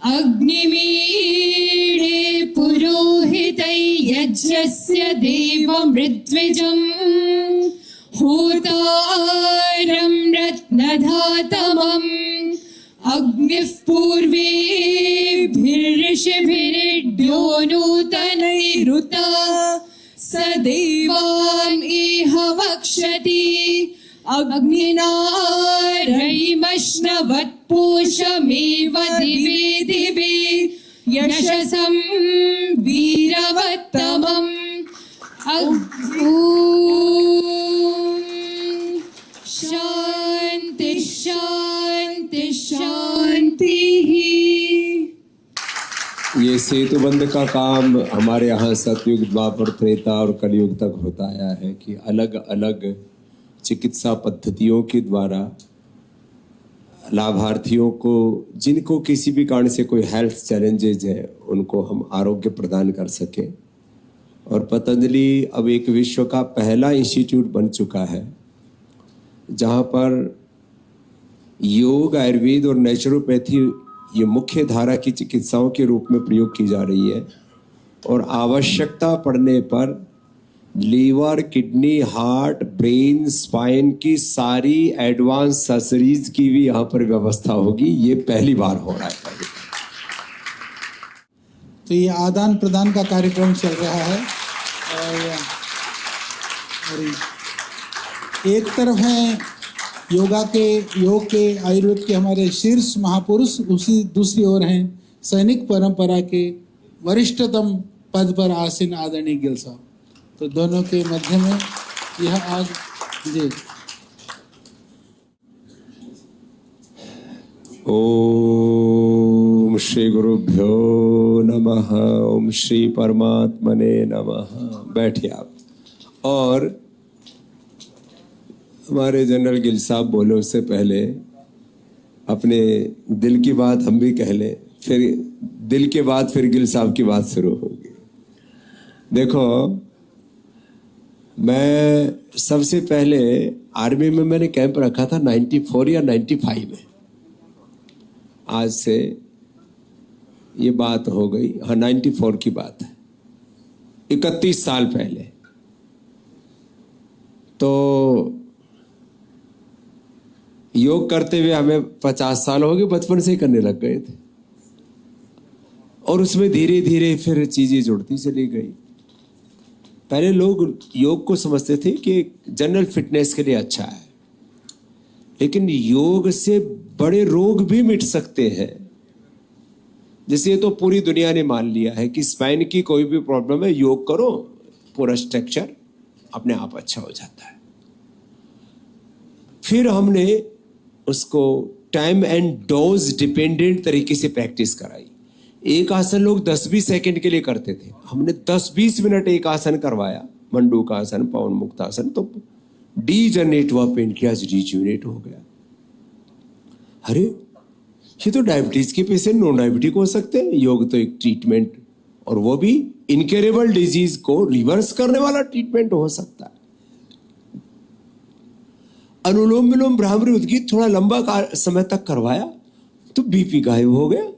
अग्निमीळे पुरोहितै यज्ञस्य देवमृद्विजम् होतारं रत्नधातमम् अग्निः पूर्वेभिर्षिभिरिड्यो नूतनैरुता स देवान् इह वक्षति अग्निना रयिमश्नवत्पूषमेव दिवे दिवे यशसं वीरवत्तमम् शांति शांति शांति। ये सेतुबंध का काम हमारे यहाँ सतयुग, द्वापर, त्रेता और कलयुग तक होता आया है कि अलग अलग चिकित्सा पद्धतियों के द्वारा लाभार्थियों को, जिनको किसी भी कारण से कोई हेल्थ चैलेंजेज है, उनको हम आरोग्य प्रदान कर सकें। और पतंजलि अब एक विश्व का पहला इंस्टीट्यूट बन चुका है जहाँ पर योग, आयुर्वेद और नेचुरोपैथी ये मुख्य धारा की चिकित्साओं के रूप में प्रयोग की जा रही है। और आवश्यकता पड़ने पर liver, kidney, heart, brain, spine की सारी एडवांस सर्जरीज की भी यहाँ पर व्यवस्था होगी। ये पहली बार हो रहा है। तो ये आदान प्रदान का कार्यक्रम चल रहा है और एक तरफ है योग के आयुर्वेद के हमारे शीर्ष महापुरुष, उसी दूसरी ओर हैं सैनिक परंपरा के वरिष्ठतम पद पर आसीन आदरणीय गिल साहब। तो दोनों के मध्य में यह आज जी ओम श्री गुरुभ्यो नमः। ओम श्री परमात्मने नमः। बैठिए आप। और हमारे जनरल गिल साहब बोले उससे पहले अपने दिल की बात हम भी कह लें, फिर दिल के बाद फिर गिल साहब की बात शुरू होगी। देखो, मैं सबसे पहले आर्मी में मैंने कैंप रखा था 94 या 95 में। आज से ये बात हो गई, हाँ 94 की बात है, 31 साल पहले। तो योग करते हुए हमें 50 साल हो गए, बचपन से ही करने लग गए थे। और उसमें धीरे धीरे फिर चीजें जुड़ती चली गई। पहले लोग योग को समझते थे कि जनरल फिटनेस के लिए अच्छा है, लेकिन योग से बड़े रोग भी मिट सकते हैं। जैसे ये तो पूरी दुनिया ने मान लिया है कि स्पाइन की कोई भी प्रॉब्लम है, योग करो, पूरा स्ट्रक्चर अपने आप अच्छा हो जाता है। फिर हमने उसको टाइम एंड डोज डिपेंडेंट तरीके से प्रैक्टिस कराई। एक आसन लोग 10-20 सेकंड के लिए करते थे, हमने 10-20 मिनट एक आसन करवाया, मंडूक आसन, पवन मुक्त आसन, तो डीजनरेट हुआ पेन की आज रिज्यूनेट हो गया। अरे ये तो डायबिटीज के पेशेंट नॉन डायबिटिक हो सकते हैं। योग तो एक ट्रीटमेंट, और वो भी इनक्योरेबल डिजीज को रिवर्स करने वाला ट्रीटमेंट हो सकता है। अनुलोम विलोम भ्रामरी उद्गीत थोड़ा लंबा समय तक करवाया तो बीपी गायब हो गया।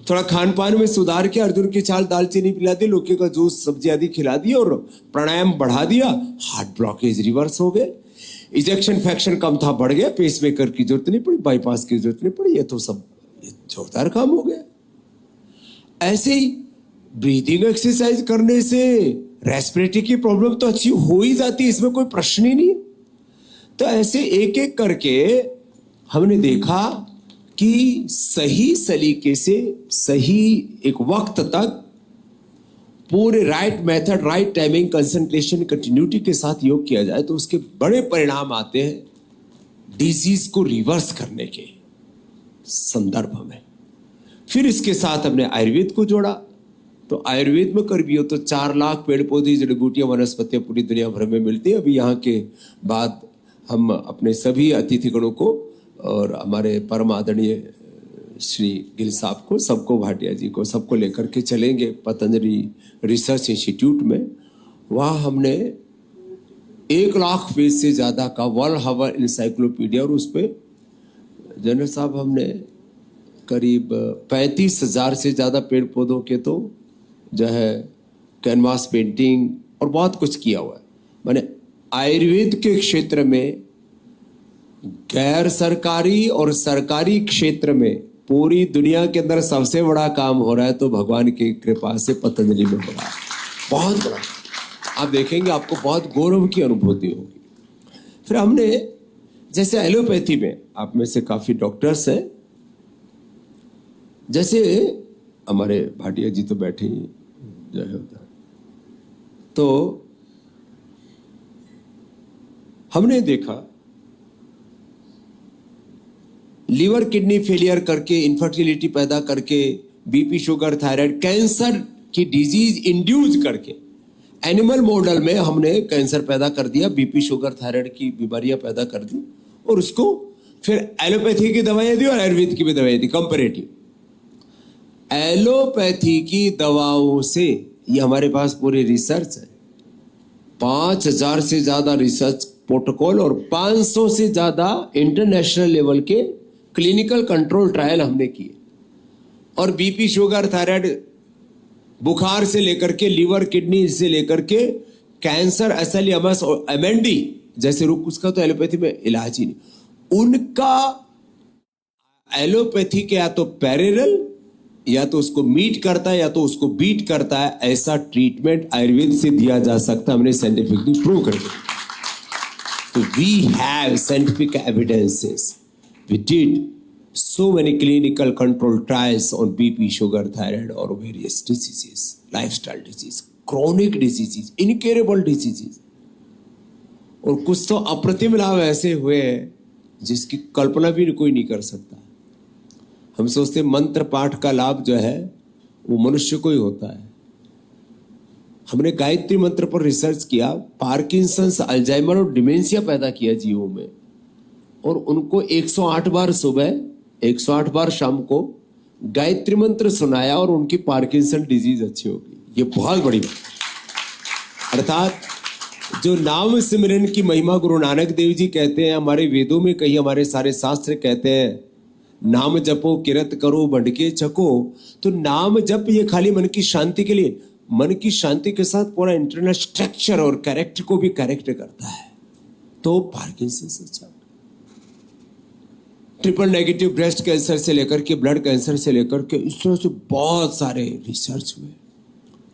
थोड़ा खान पान में सुधार किया, अर्जुन की छाल दालचीनी पिला दी, लौकी का जूस, सब्जी आदि खिला दी और प्राणायाम बढ़ा दिया, हार्ट ब्लॉकेज रिवर्स हो गए। इजेक्शन फ्रैक्शन कम था, बढ़ गया, पेसमेकर की जरूरत नहीं पड़ी, बाईपास की जरूरत नहीं पड़ी। ये तो सब जोरदार काम हो गया। ऐसे ही ब्रीदिंग एक्सरसाइज करने से रेस्पिरेटरी की प्रॉब्लम तो अच्छी हो ही जाती है, इसमें कोई प्रश्न ही नहीं। तो ऐसे एक एक करके हमने देखा कि सही सलीके से सही एक वक्त तक पूरे right method, right timing, concentration, continuity के साथ योग किया जाए तो उसके बड़े परिणाम आते हैं डिजीज को रिवर्स करने के संदर्भ में। फिर इसके साथ हमने आयुर्वेद को जोड़ा। तो आयुर्वेद में कर भी हो तो 4 लाख पेड़ पौधे, जड़ी बूटियां, वनस्पतियां पूरी दुनिया भर में मिलती है। अभी यहाँ के बाद हम अपने सभी अतिथिगणों को और हमारे परम आदरणीय श्री गिल साहब को, सबको, भाटिया जी को, सबको लेकर के चलेंगे पतंजलि रिसर्च इंस्टीट्यूट में। वहाँ हमने 1,00,000 पेज से ज्यादा का वर्ल्ड हर्बल इंसाइक्लोपीडिया, और उस पे जनरल साहब हमने करीब 35,000 से ज्यादा पेड़ पौधों के तो जो है कैनवास पेंटिंग और बहुत कुछ किया हुआ है। मैंने आयुर्वेद के क्षेत्र में गैर सरकारी और सरकारी क्षेत्र में पूरी दुनिया के अंदर सबसे बड़ा काम हो रहा है तो भगवान की कृपा से पतंजलि में हो रहा है, बहुत बड़ा। आप देखेंगे आपको बहुत गौरव की अनुभूति होगी। फिर हमने जैसे एलोपैथी में, आप में से काफी डॉक्टर्स हैं, जैसे हमारे भाटिया जी तो बैठे ही जो है उधर, तो हमने देखा लीवर किडनी फेलियर करके, इनफर्टिलिटी पैदा करके, बीपी शुगर थायराइड कैंसर की डिजीज इंड्यूस करके एनिमल मॉडल में हमने कैंसर पैदा कर दिया, बीपी शुगर थायराइड की बीमारियां पैदा कर दी, और उसको फिर एलोपैथी की दवाइयां दी और आयुर्वेद की भी दवाइयां दी कंपैरेटिव। एलोपैथी की दवाओं से, ये हमारे पास पूरी रिसर्च है, 5,000 से ज्यादा रिसर्च प्रोटोकॉल और 500 से ज्यादा इंटरनेशनल लेवल के क्लिनिकल कंट्रोल ट्रायल हमने किए, और बीपी शुगर थायराइड, बुखार से लेकर के लीवर किडनी से लेकर के कैंसर, एसएलएमएस और एमएनडी जैसे रोग, उसका तो एलोपैथी में इलाज ही नहीं। उनका एलोपैथी के या तो पैरेलल, या तो उसको मीट करता है या तो उसको बीट करता है, ऐसा ट्रीटमेंट आयुर्वेद से दिया जा सकता है, हमने साइंटिफिकली प्रूव कर दिया। तो we have scientific evidences, we did so many clinical control trials on BP, sugar, thyroid और various diseases, lifestyle disease, chronic diseases, incurable diseases, और कुछ तो अप्रतिम लाभ ऐसे हुए हैं जिसकी कल्पना भी कोई नहीं कर सकता। हम सोचते मंत्र पाठ का लाभ जो है वो मनुष्य को ही होता है। हमने गायत्री मंत्र पर रिसर्च किया, पार्किंसंस, अल्जाइमर और डिमेंशिया पैदा किया जीवों में, और उनको 108 बार सुबह, 108 बार शाम को गायत्री मंत्र सुनाया और उनकी पार्किंसन डिजीज अच्छी हो गई। ये बहुत बड़ी बात। अर्थात जो नाम सिमरन की महिमा गुरु नानक देव जी कहते हैं, हमारे वेदों में कई, हमारे सारे शास्त्र कहते हैं, नाम जपो किरत करो बंडके चको। तो नाम जप ये खाली मन की शांति के लिए, मन की शांति के साथ पूरा इंटरनल स्ट्रक्चर और कैरेक्टर को भी करेक्ट करता है। तो पार्किंसन अच्छा, ट्रिपल नेगेटिव ब्रेस्ट कैंसर से लेकर के ब्लड कैंसर से लेकर के इस तरह से बहुत सारे रिसर्च हुए,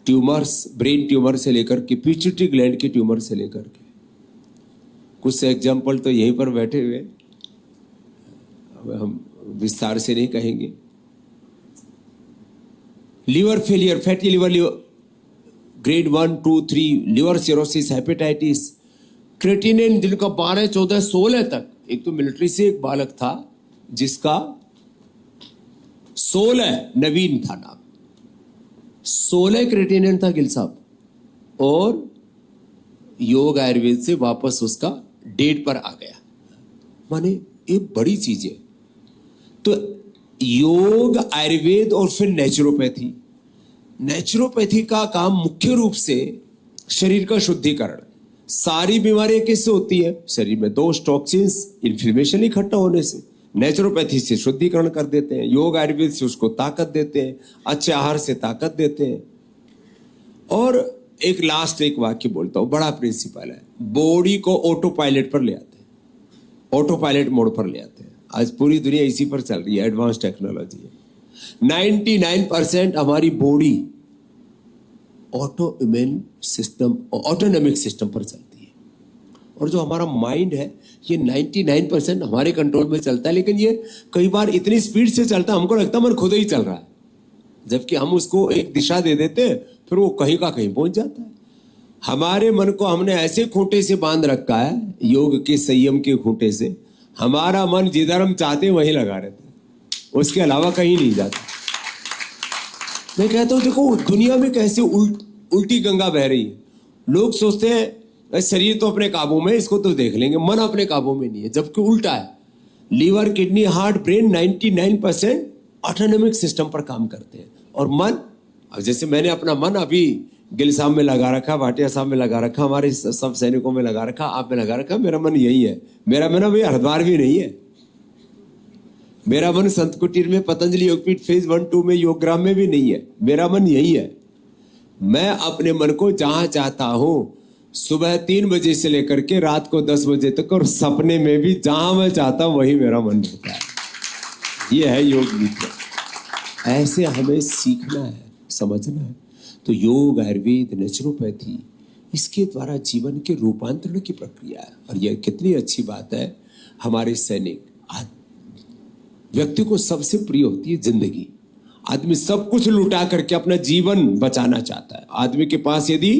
ट्यूमर्स, ब्रेन ट्यूमर से लेकर के पिट्यूटरी ग्लैंड के ट्यूमर से लेकर के। कुछ एग्जाम्पल तो यहीं पर बैठे हुए, हम विस्तार से नहीं कहेंगे। Liver failure, fatty liver, grade 1, 2, 3, liver cirrhosis, hepatitis, creatinine जिनका 12, 14, 16 तक। एक तो मिलिट्री से एक बालक था जिसका 16, नवीन था नाम, 16 क्रेटिनिन था गिल साहब, और योग आयुर्वेद से वापस उसका डेट पर आ गया। माने ये बड़ी चीज है। तो योग, आयुर्वेद और फिर नेचुरोपैथी। नेचुरोपैथी का काम मुख्य रूप से शरीर का शुद्धिकरण। सारी बीमारियां किससे होती है? शरीर में दोष, टॉक्सिन्स, इन्फ्लेमेशन इकट्ठा होने से। नेचुरोपैथी से शुद्धिकरण कर देते हैं, योग आयुर्वेद से उसको ताकत देते हैं, अच्छे आहार से ताकत देते हैं। और एक लास्ट एक वाक्य बोलता हूं, बड़ा प्रिंसिपल है, बॉडी को ऑटो पायलट पर ले आते हैं, ऑटो पायलट मोड पर ले आते हैं। आज पूरी दुनिया इसी पर चल रही है, एडवांस टेक्नोलॉजी है। 99% हमारी body auto immune system, autonomic system पर चलती है, और जो हमारा माइंड है ये 99% हमारे कंट्रोल में चलता है। लेकिन ये कई बार इतनी स्पीड से चलता है, हमको लगता है मन खुद ही चल रहा है, जबकि हम उसको एक दिशा दे देते हैं, फिर वो कहीं का कहीं पहुंच जाता है। हमारे मन को हमने ऐसे खूंटे से बांध रखा है, योग के संयम के खूंटे से, हमारा मन जिधर हम चाहते हैं वहीं लगा रहता है, उसके अलावा कहीं नहीं जाता। मैं कहता हूं देखो दुनिया में कैसे उल्टी गंगा बह रही है। लोग सोचते हैं शरीर तो अपने काबू में, इसको तो देख लेंगे, मन अपने काबू में नहीं है, जबकि उल्टा है। Liver, kidney, heart, brain 99% autonomic system पर काम करते हैं, और मन, अब जैसे मैंने अपना मन अभी गिल साहब में लगा रखा, भाटिया साहब में लगा रखा, हमारे सब सैनिकों में लगा रखा, आप में लगा रखा। मेरा मन यही है। मेरा मन अभी हरिद्वार भी नहीं है। मेरा मन संत कुटीर में, पतंजलि योगपीठ फेज 1-2 में, योगग्राम में भी नहीं है। मेरा मन यही है। मैं अपने मन को जहां चाहता हूं, सुबह 3 बजे से लेकर के रात को 10 बजे तक, और सपने में भी जहां मैं चाहता हूं वही मेरा मन रहता है। ये है योग विद्या। ऐसे हमें सीखना है, समझना है। तो योग, आयुर्वेद, नेचुरोपैथी, इसके द्वारा जीवन के रूपांतरण की प्रक्रिया है। और यह कितनी अच्छी बात है। हमारे सैनिक, व्यक्ति को सबसे प्रिय होती है जिंदगी। आदमी सब कुछ लुटा करके अपना जीवन बचाना चाहता है। आदमी के पास यदि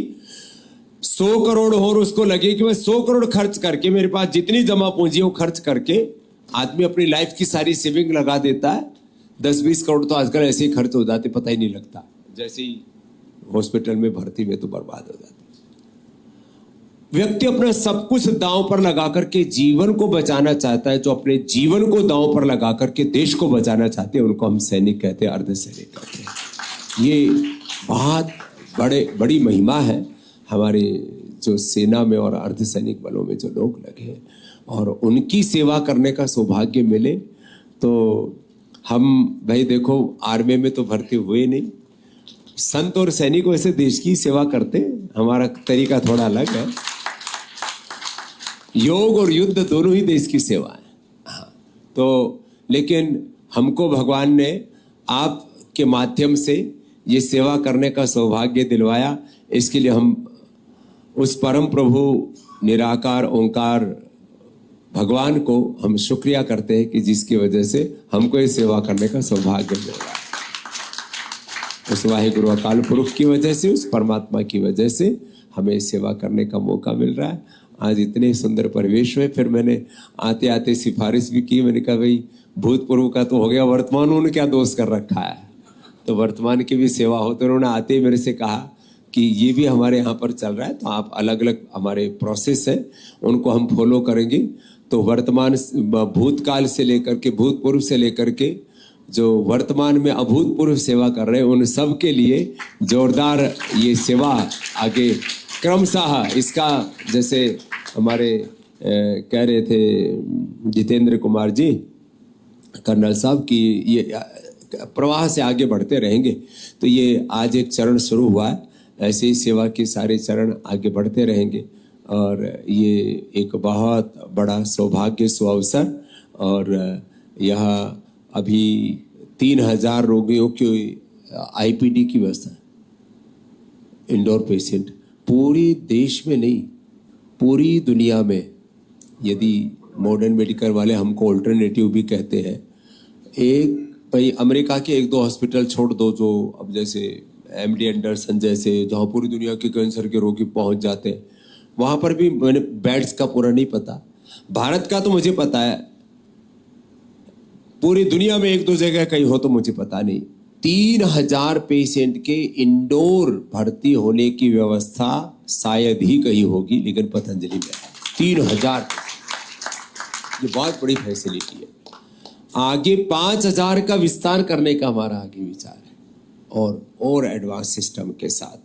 100 करोड़ हो और उसको लगे कि मैं 100 करोड़ खर्च करके, मेरे पास जितनी जमा पूंजी हो खर्च करके, आदमी अपनी लाइफ की सारी सेविंग लगा देता है। 10-20 करोड़ तो आजकल ऐसे ही खर्च हो जाते, पता ही नहीं लगता। जैसे ही हॉस्पिटल में भर्ती में तो बर्बाद हो जाते। व्यक्ति अपना सब कुछ दांव पर लगा करके जीवन को बचाना चाहता है। जो अपने जीवन को दांव पर लगा करके देश को बचाना चाहते हैं, उनको हम सैनिक कहते हैं, अर्धसैनिक कहते हैं। ये बहुत बड़ी महिमा है हमारे जो सेना में और अर्धसैनिक बलों में जो लोग लगे हैं, और उनकी सेवा करने का सौभाग्य मिले। तो हम भाई देखो, आर्मी में तो भर्ती हुए नहीं। संत और सैनिक वैसे देश की सेवा करते हैं। हमारा तरीका थोड़ा अलग है। योग और युद्ध दोनों ही देश की सेवा है। हाँ, तो लेकिन हमको भगवान ने आपके माध्यम से ये सेवा करने का सौभाग्य दिलवाया। इसके लिए हम उस परम प्रभु निराकार ओंकार भगवान को हम शुक्रिया करते हैं कि जिसकी वजह से हमको ये सेवा करने का सौभाग्य मिल रहा है। उस वाहिगुरु अकाल पुरुष की वजह से, उस परमात्मा की वजह से हमें सेवा करने का मौका मिल रहा है। आज इतने सुंदर परिवेश में फिर मैंने आते आते सिफारिश भी की। मैंने कहा भाई भूतपूर्व का तो हो गया, वर्तमान उन्होंने क्या दोष कर रखा है, तो वर्तमान की भी सेवा हो। तो उन्होंने आते ही मेरे से कहा कि ये भी हमारे यहाँ पर चल रहा है, तो आप अलग अलग हमारे प्रोसेस है उनको हम फॉलो करेंगे। तो वर्तमान, भूतकाल से लेकर के, भूतपूर्व से लेकर के जो वर्तमान में अभूतपूर्व सेवा कर रहे हैं, उन सब के लिए जोरदार ये सेवा आगे क्रमशः इसका, जैसे हमारे कह रहे थे जितेंद्र कुमार जी कर्नल साहब की, ये प्रवाह से आगे बढ़ते रहेंगे। तो ये आज एक चरण शुरू हुआ है, ऐसे ही सेवा के सारे चरण आगे बढ़ते रहेंगे। और ये एक बहुत बड़ा सौभाग्य, सुअवसर। और यहाँ अभी 3000 रोगियों की आईपीडी की व्यवस्था, इंडोर पेशेंट, पूरे देश में नहीं पूरी दुनिया में। यदि मॉडर्न मेडिकल वाले हमको ऑल्टरनेटिव भी कहते हैं, एक भाई अमेरिका के 1-2 हॉस्पिटल छोड़ दो, जो अब जैसे एमडी एंडरसन जैसे, जहाँ पूरी दुनिया के कैंसर के रोगी पहुंच जाते हैं, वहां पर भी मैंने बेड्स का पूरा नहीं पता। भारत का तो मुझे पता है, पूरी दुनिया में 1-2 जगह कहीं हो तो मुझे पता नहीं। 3000 पेशेंट के इंडोर भर्ती होने की व्यवस्था शायद ही कहीं होगी, लेकिन पतंजलि में 3000, ये बहुत बड़ी फैसिलिटी है। आगे 5000 का विस्तार करने का हमारा आगे विचार है, और एडवांस सिस्टम के साथ।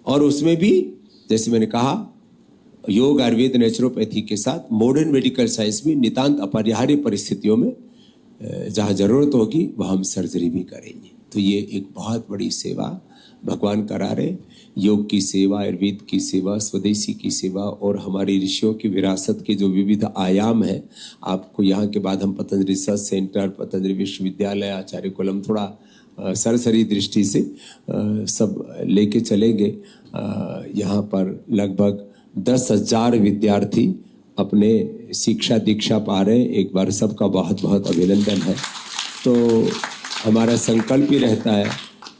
और उसमें भी जैसे मैंने कहा, योग, आयुर्वेद, नेचुरोपैथी के साथ मॉडर्न मेडिकल साइंस भी नितांत अपरिहार्य परिस्थितियों में जहाँ जरूरत होगी वहाँ हम सर्जरी भी करेंगे। तो ये एक बहुत बड़ी सेवा भगवान करा रहे। योग की सेवा, आयुर्वेद की सेवा, स्वदेशी की सेवा, और हमारी ऋषियों की विरासत के जो विविध आयाम हैं, आपको यहाँ के बाद हम पतंजलि रिसर्च सेंटर, पतंजलि विश्वविद्यालय, आचार्य कुलम, थोड़ा सरसरी दृष्टि से सब लेके चलेंगे। यहाँ पर लगभग 10,000 विद्यार्थी अपने शिक्षा दीक्षा पा रहे हैं। एक बार सबका बहुत बहुत अभिनंदन है। तो हमारा संकल्प ही रहता है,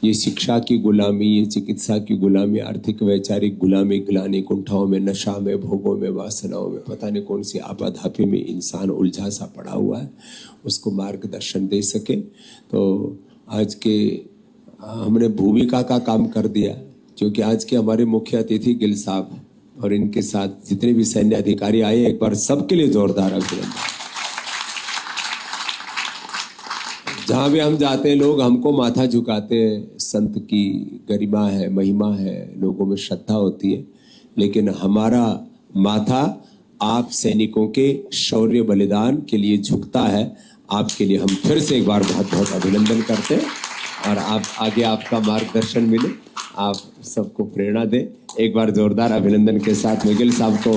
ये शिक्षा की गुलामी, ये चिकित्सा की गुलामी, आर्थिक वैचारिक गुलामी, ग्लानि, कुंठाओं में, नशा में, भोगों में, वासनाओं में, पता नहीं कौन सी आपाधापी में इंसान उलझा सा पड़ा हुआ है, उसको मार्गदर्शन दे सके। तो आज के हमने भूमिका का काम कर दिया, क्योंकि आज के हमारे मुख्य अतिथि गिल साहब और इनके साथ जितने भी सैन्य अधिकारी आए, एक बार सबके लिए जोरदार अभिनंदन। जहां भी हम जाते हैं लोग हमको माथा झुकाते हैं। संत की गरिमा है, महिमा है, लोगों में श्रद्धा होती है, लेकिन हमारा माथा आप सैनिकों के शौर्य बलिदान के लिए झुकता है। आपके लिए हम फिर से एक बार बहुत बहुत अभिनंदन करते हैं और आप आगे आपका मार्गदर्शन मिले, आप सबको प्रेरणा दें। एक बार जोरदार अभिनंदन के साथ मिगिल साहब को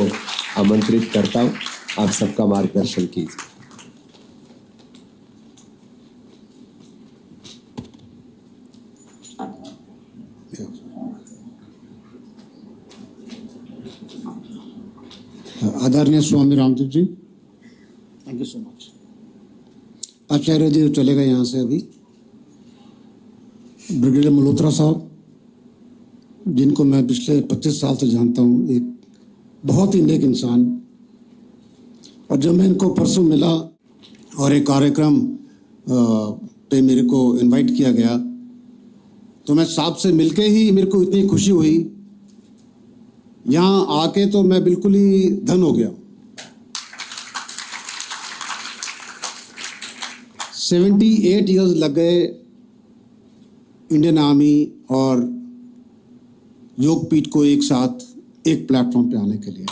आमंत्रित करता हूं, आप सबका मार्गदर्शन कीजिए। आदरणीय Swami Ramdev ji, thank you so much. आचार्य जी चले गए यहाँ से अभी। ब्रिगेडियर मल्होत्रा साहब, जिनको मैं पिछले 25 साल से जानता हूँ, एक बहुत ही नेक इंसान, और जब मैं इनको परसों मिला और एक कार्यक्रम पे मेरे को इनवाइट किया गया, तो मैं साहब से मिलके ही मेरे को इतनी खुशी हुई, यहाँ आके तो मैं बिल्कुल ही धन हो गया। 78 इयर्स लग गए इंडियन आर्मी और योगपीठ को एक साथ एक प्लेटफॉर्म पे आने के लिए।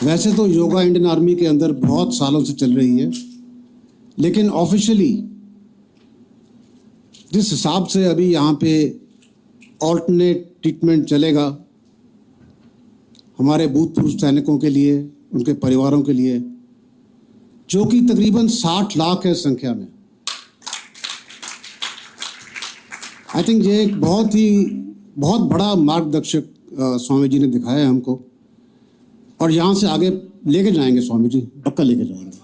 वैसे तो योगा इंडियन आर्मी के अंदर बहुत सालों से चल रही है, लेकिन ऑफिशियली जिस हिसाब से अभी यहाँ पे ऑल्टरनेट ट्रीटमेंट चलेगा हमारे भूतपूर्व सैनिकों के लिए, उनके परिवारों के लिए, जो कि तकरीबन 60 लाख है संख्या में। आई थिंक ये एक बहुत बड़ा मार्गदर्शक स्वामी जी ने दिखाया है हमको, और यहाँ से आगे लेके जाएंगे स्वामी जी, पक्का लेके जाएंगे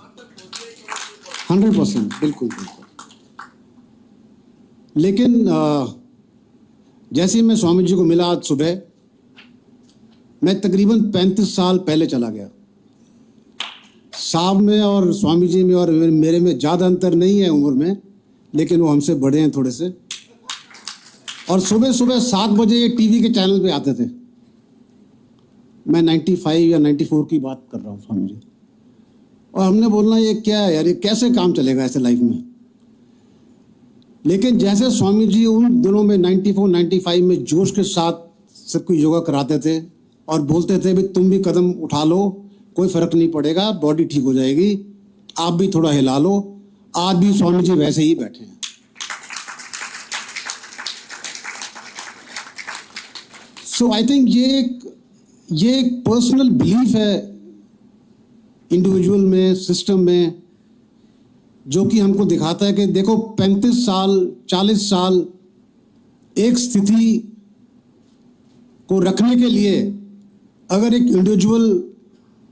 100%, बिल्कुल बिल्कुल। लेकिन जैसे ही मैं स्वामी जी को मिला आज सुबह, मैं तकरीबन 35 साल पहले चला गया। साहब में और स्वामी जी में और मेरे में ज़्यादा अंतर नहीं है उम्र में, लेकिन वो हमसे बड़े हैं थोड़े से। और सुबह सुबह 7 बजे ये टीवी के चैनल पे आते थे। मैं 95 या 94 की बात कर रहा हूँ स्वामी जी। और हमने बोलना ये क्या है यार, ये कैसे काम चलेगा ऐसे लाइफ में। लेकिन जैसे स्वामी जी उन दिनों में 94-95 में जोश के साथ सबको योगा कराते थे और बोलते थे, भाई तुम भी कदम उठा लो, कोई फर्क नहीं पड़ेगा, बॉडी ठीक हो जाएगी, आप भी थोड़ा हिला लो। आज भी स्वामी जी वैसे ही बैठे हैं। सो आई थिंक ये एक पर्सनल बिलीफ है इंडिविजुअल में, सिस्टम में, जो कि हमको दिखाता है कि देखो 35 साल 40 साल एक स्थिति को रखने के लिए अगर एक इंडिविजुअल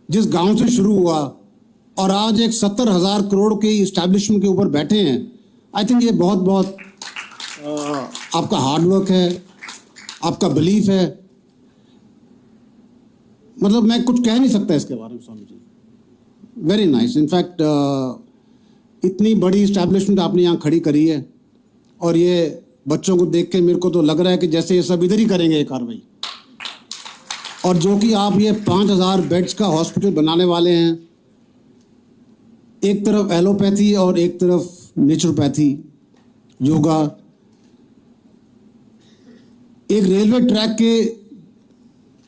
जिस गांव से शुरू हुआ और आज एक 70,000 करोड़ के इस्टेब्लिशमेंट के ऊपर बैठे हैं, आई थिंक ये बहुत आपका हार्डवर्क है, आपका बिलीफ है। मतलब मैं कुछ कह नहीं सकता इसके बारे में Swami ji. Very nice. In fact इतनी बड़ी इस्टेब्लिशमेंट आपने यहाँ खड़ी करी है, और ये बच्चों को देख के मेरे को तो लग रहा है कि जैसे ये सब इधर ही करेंगे ये कार्रवाई। और जो कि आप ये 5,000 बेड्स का हॉस्पिटल बनाने वाले हैं, एक तरफ एलोपैथी और एक तरफ नेचुरोपैथी योगा, एक रेलवे ट्रैक के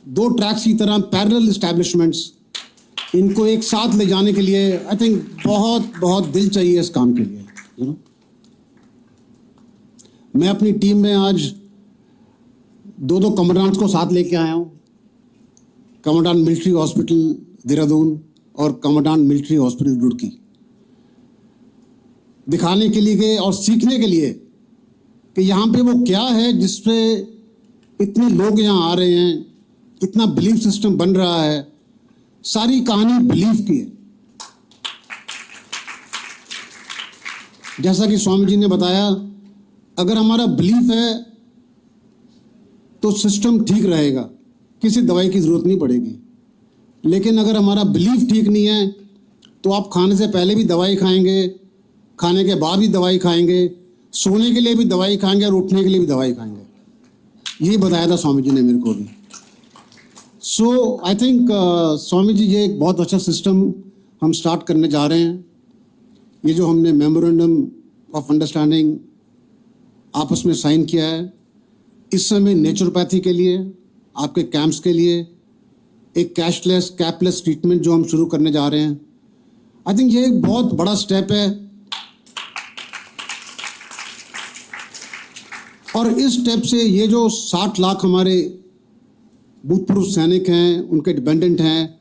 2 ट्रैक्स की तरह पैरेलल इस्टेब्लिशमेंट्स, इनको एक साथ ले जाने के लिए आई थिंक बहुत दिल चाहिए इस काम के लिए। मैं अपनी टीम में आज 2 कमांडेंट्स को साथ लेके आया हूँ, कमांडेंट मिलिट्री हॉस्पिटल देहरादून और कमांडेंट मिलिट्री हॉस्पिटल रुड़की, दिखाने के लिए और सीखने के लिए कि यहाँ पे वो क्या है जिसपे इतने लोग यहाँ आ रहे हैं, इतना बिलीफ सिस्टम बन रहा है। सारी कहानी बिलीफ की है। जैसा कि स्वामी जी ने बताया, अगर हमारा बिलीफ है तो सिस्टम ठीक रहेगा, किसी दवाई की जरूरत नहीं पड़ेगी। लेकिन अगर हमारा बिलीफ ठीक नहीं है तो आप खाने से पहले भी दवाई खाएंगे, खाने के बाद भी दवाई खाएंगे, सोने के लिए भी दवाई खाएंगे और उठने के लिए भी दवाई खाएंगे। यही बताया था स्वामी जी ने मेरे को भी। सो आई थिंक स्वामी जी ये एक बहुत अच्छा सिस्टम हम स्टार्ट करने जा रहे हैं। ये जो हमने मेमोरेंडम ऑफ अंडरस्टैंडिंग आपस में साइन किया है, इस समय नेचुरोपैथी के लिए, आपके कैंप्स के लिए एक कैशलेस कैपलेस ट्रीटमेंट जो हम शुरू करने जा रहे हैं, आई थिंक ये एक बहुत बड़ा स्टेप है। और इस स्टेप से ये जो 60 लाख हमारे भूतपूर्व सैनिक हैं, उनके डिपेंडेंट हैं,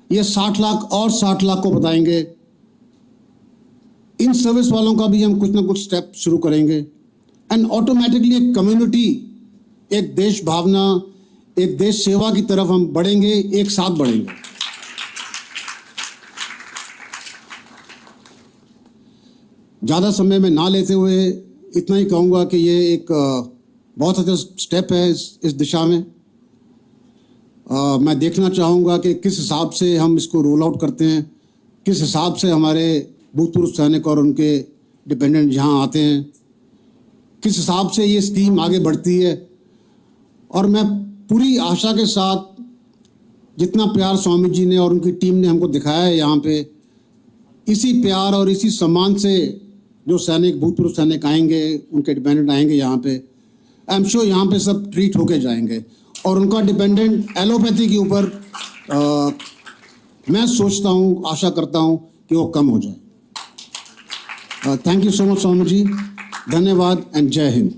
ये 60 लाख और 60 लाख को बताएंगे। इन सर्विस वालों का भी हम कुछ ना कुछ स्टेप शुरू करेंगे एंड ऑटोमेटिकली एक कम्युनिटी, एक देश भावना, एक देश सेवा की तरफ हम बढ़ेंगे, एक साथ बढ़ेंगे। ज़्यादा समय में ना लेते हुए इतना ही कहूँगा कि ये एक बहुत अच्छा स्टेप है इस दिशा में। मैं देखना चाहूँगा कि किस हिसाब से हम इसको रोल आउट करते हैं, किस हिसाब से हमारे भूतपूर्व सैनिक और उनके डिपेंडेंट यहाँ आते हैं, किस हिसाब से ये स्कीम आगे बढ़ती है। और मैं पूरी आशा के साथ, जितना प्यार स्वामी जी ने और उनकी टीम ने हमको दिखाया है यहाँ पे, इसी प्यार और इसी सम्मान से जो सैनिक, भूतपूर्व सैनिक आएंगे, उनके डिपेंडेंट आएंगे यहाँ पे, आई एम श्योर यहाँ पे सब ट्रीट होके जाएंगे और उनका डिपेंडेंट एलोपैथी के ऊपर मैं सोचता हूँ, आशा करता हूँ कि वो कम हो जाए। Thank you so much Swami ji, धन्यवाद एंड जय हिंद।